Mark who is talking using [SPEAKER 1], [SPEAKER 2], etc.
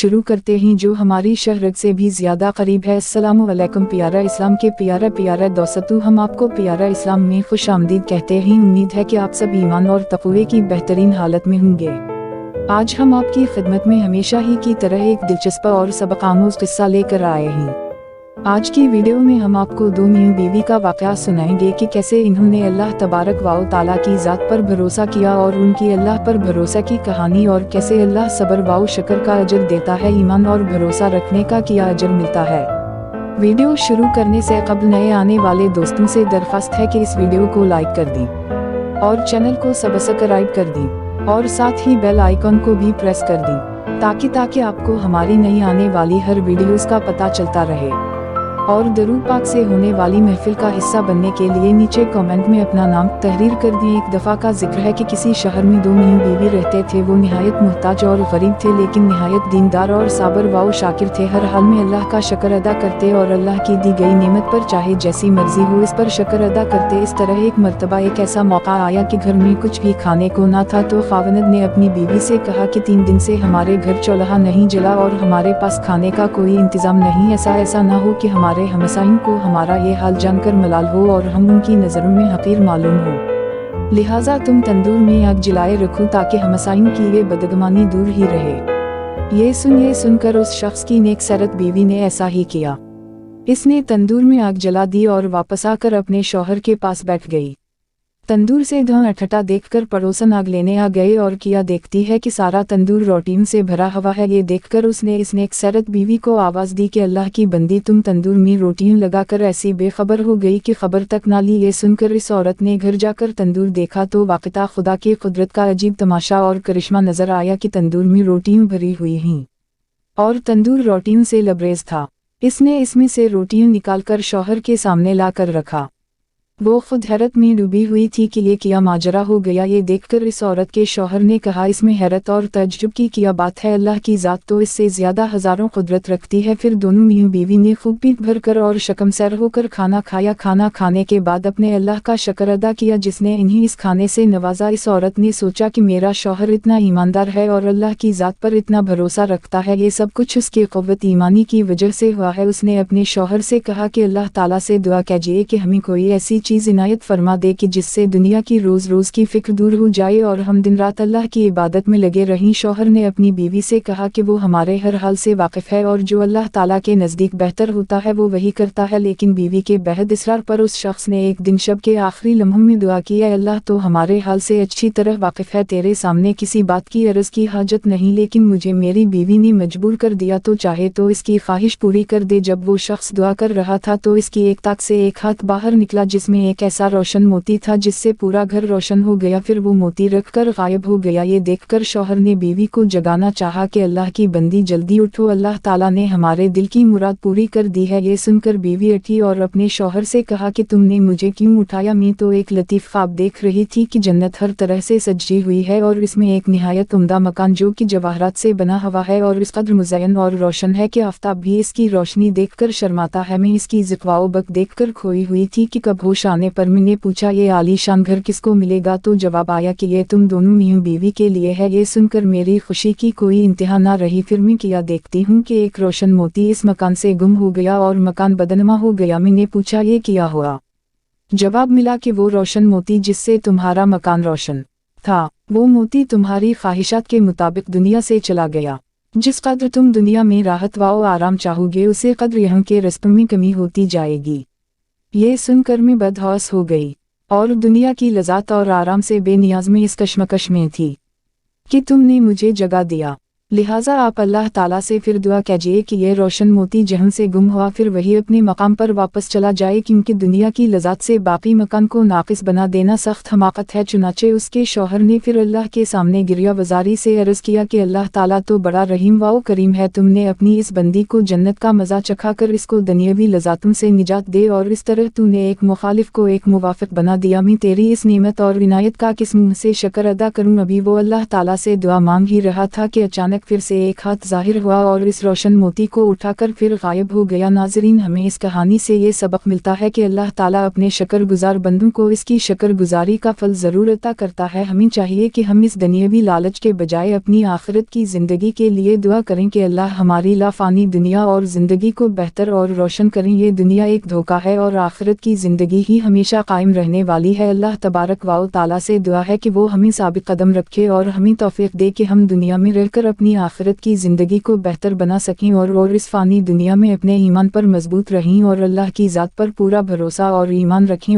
[SPEAKER 1] शुरू करते हैं जो हमारी शहरत से भी ज़्यादा करीब है। अस्सलामु अलैकुम प्यारा इस्लाम के प्यारा दोस्तों, हम आपको प्यारा इस्लाम में खुश आमदीद कहते हैं। उम्मीद है कि आप सब ईमान और तक़वे की बेहतरीन हालत में होंगे। आज हम आपकी खिदमत में हमेशा ही की तरह एक दिलचस्प और सबक आमूज़ किस्सा लेकर आए हैं। आज की वीडियो में हम आपको दो मियां बीवी का वाक़या सुनाएंगे कि कैसे इन्होंने अल्लाह तबारक व तआला की ज़ात पर भरोसा किया और उनकी अल्लाह पर भरोसा की कहानी, और कैसे अल्लाह सब्र व शक्र का अजर देता है। ईमान और भरोसा रखने का किया अजर मिलता है। वीडियो शुरू करने से कबल नए आने वाले दोस्तों से दरख्वास्त है कि इस वीडियो को लाइक कर दें और चैनल को सब्सक्राइब कर दें और साथ ही बेल आइकन को भी प्रेस कर दें ताकि आपको हमारी नई आने वाली हर वीडियोस का पता चलता रहे। और दरूद पाक से होने वाली महफिल का हिस्सा बनने के लिए नीचे कमेंट में अपना नाम तहरीर कर दें। एक दफ़ा का जिक्र है कि किसी शहर में दो मियां बीवी रहते थे। वो निहायत मुहताज और गरीब थे, लेकिन निहायत दीनदार और साबर व शाकिर थे। हर हाल में अल्लाह का शुक्र अदा करते और अल्लाह की दी गई नेमत पर चाहे जैसी मर्जी हो इस पर शुक्र अदा करते। इस तरह एक मरतबा एक ऐसा मौका आया कि घर में कुछ भी खाने को ना था, तो खावंद ने अपनी बीवी से कहा कि 3 दिन से हमारे घर चूल्हा नहीं जला और हमारे पास खाने का कोई इंतजाम नहीं। ऐसा ना हो कि हमारे हमसाइन को हमारा ये हाल जानकर मलाल हो और हम उनकी नज़रों में हकीर मालूम हो। लिहाजा तुम तंदूर में आग जलाए रखो ताकि हमसाइन की ये बदगुमानी दूर ही रहे। ये सुनकर उस शख्स की नेकसरत बीवी ने ऐसा ही किया। इसने तंदूर में आग जला दी और वापस आकर अपने शौहर के पास बैठ गई। तंदूर से धुआं ठटा देखकर पड़ोसन आग लेने आ गए और किया देखती है कि सारा तंदूर रोटियों से भरा हुआ है। ये देखकर उसने इस नेकसरत बीवी को आवाज़ दी कि अल्लाह की बंदी, तुम तंदूर में रोटियां लगाकर ऐसी बेखबर हो गई कि खबर तक ना ली। ये सुनकर इस औरत ने घर जाकर तंदूर देखा तो वाक़ता खुदा की कुदरत का अजीब तमाशा और करिश्मा नजर आया कि तंदूर में रोटियां भरी हुई हैं और तंदूर रोटियों से लबरेज था। इसने इसमें से रोटियां निकालकर शौहर के सामने ला कर रखा। वो खुद हैरत में डूबी हुई थी कि ये क्या माजरा हो गया। ये देखकर इस औरत के शौहर ने कहा, इसमें हैरत और तज्जुब की क्या बात है, अल्लाह की ज़ात तो इससे ज़्यादा हज़ारों कुदरत रखती है। फिर दोनों मियां बीवी ने खूब पीट भर कर और शकमसैर होकर खाना खाया। खाना खाने के बाद अपने अल्लाह का शुक्र अदा किया जिसने इन्हें इस खाने से नवाजा। इस औरत ने सोचा कि मेरा शौहर इतना ईमानदार है और अल्लाह की ज़ात पर इतना भरोसा रखता है, ये सब कुछ उसकी क़ुव्वत ईमानी की वजह से हुआ है। उसने अपने शौहर से कहा कि अल्लाह ताला से दुआ कीजिए कि हमें कोई ऐसी चीज़ इनायत फरमा दे कि जिससे दुनिया की रोज़ की फिक्र दूर हो जाए और हम दिन रात अल्लाह की इबादत में लगे रहें। शौहर ने अपनी बीवी से कहा कि वो हमारे हर हाल से वाकिफ़ है और जो अल्लाह ताला के नज़दीक बेहतर होता है वो वही करता है। लेकिन बीवी के बेहद इसरार पर उस शख्स ने एक दिन शब के आखिरी लम्हों में दुआ की, अल्लाह तो हमारे हाल से अच्छी तरह वाकिफ़ है, तेरे सामने किसी बात की अर्ज़ की हाजत नहीं, लेकिन मुझे मेरी बीवी ने मजबूर कर दिया, तो चाहे तो इसकी ख्वाहिश पूरी कर दे। जब वो शख्स दुआ कर रहा था तो इसकी एक ताक से एक हाथ बाहर निकला जिसमें एक ऐसा रोशन मोती था जिससे पूरा घर रोशन हो गया। फिर वो मोती रखकर गायब हो गया। ये देखकर शौहर ने बीवी को जगाना चाहा कि अल्लाह की बंदी जल्दी उठो, अल्लाह ताला ने हमारे दिल की मुराद पूरी कर दी है। ये सुनकर बीवी उठी और अपने शौहर से कहा कि तुमने मुझे क्यों उठाया? मैं तो एक लतीफ़ ख्वाब देख रही थी कि जन्नत हर तरह से सजी हुई है और इसमें एक निहायत उम्दा मकान जो कि जवाहरात से बना हुआ है और इस कदर मुज़य्यन और रोशन है कि आफताब भी इसकी रोशनी देखकर शर्माता है। मैं इसकी ज़िक़्वा बक देखकर खोई हुई थी कि कब होश आने पर मैंने पूछा, ये आलीशान घर किसको मिलेगा? तो जवाब आया कि ये तुम दोनों मियां बीवी के लिए है। ये सुनकर मेरी खुशी की कोई इंतहा ना रही। फिर मैं किया देखती हूँ कि एक रोशन मोती इस मकान से गुम हो गया और मकान बदनमा हो गया। मैंने पूछा, ये क्या हुआ? जवाब मिला कि वो रोशन मोती जिससे तुम्हारा मकान रोशन था, वो मोती तुम्हारी ख्वाहिशात के मुताबिक दुनिया से चला गया। जिस कदर तुम दुनिया में राहत व आराम चाहोगे उसे कदर यहाँ के रिज़्क़ में कमी होती जाएगी। ये सुनकर मैं बदहौस हो गई और दुनिया की लज़्ज़त और आराम से बेनियाज में इस कश्मकश में थी कि तुमने मुझे जगा दिया। लिहाजा आप अल्लाह ताला से फिर दुआ कीजिए कि ये रोशन मोती जहाँ से गुम हुआ फिर वही अपने मकाम पर वापस चला जाए, क्योंकि दुनिया की लज़्ज़त से बाकी मकान को नाक़िस बना देना सख्त हमाकत है। चुनाचे उसके शौहर ने फिर अल्लाह के सामने गिरिया वज़ारी से अर्ज़ किया कि अल्लाह ताला तो बड़ा रहीम व करीम है, तुमने अपनी इस बंदी को जन्नत का मज़ा चखा कर इसको दुनियावी लज़्ज़तों से निजात दे और इस तरह तूने एक मुखालिफ को एक मुवाफ़िक बना दिया। मैं तेरी इस नेमत और इनायत का किस मुँह से शुक्र अदा करूँ? अभी वो अल्लाह ताला से दुआ मांग ही रहा था कि अचानक اچانک پھر سے ایک ہاتھ ظاہر ہوا اور اس روشن موتی کو اٹھا کر پھر غائب ہو گیا۔ ناظرین، ہمیں اس کہانی سے یہ سبق ملتا ہے کہ اللہ تعالیٰ اپنے شکر گزار بندوں کو اس کی شکر گزاری کا پھل ضرور عطا کرتا ہے۔ ہمیں چاہیے کہ ہم اس دنیاوی لالچ کے بجائے اپنی آخرت کی زندگی کے لیے دعا کریں کہ اللہ ہماری لافانی دنیا اور زندگی کو بہتر اور روشن کریں۔ یہ دنیا ایک دھوکہ ہے اور آخرت کی زندگی ہی ہمیشہ قائم رہنے والی ہے۔ اللہ تبارک و تعالیٰ سے دعا ہے کہ وہ ہمیں ثابت قدم رکھے اور ہمیں توفیق دے کہ ہم دنیا میں رہ کر اپنی آخرت کی زندگی کو بہتر بنا سکیں اور اس فانی دنیا میں اپنے ایمان پر مضبوط رہیں اور اللہ کی ذات پر پورا بھروسہ اور ایمان رکھیں۔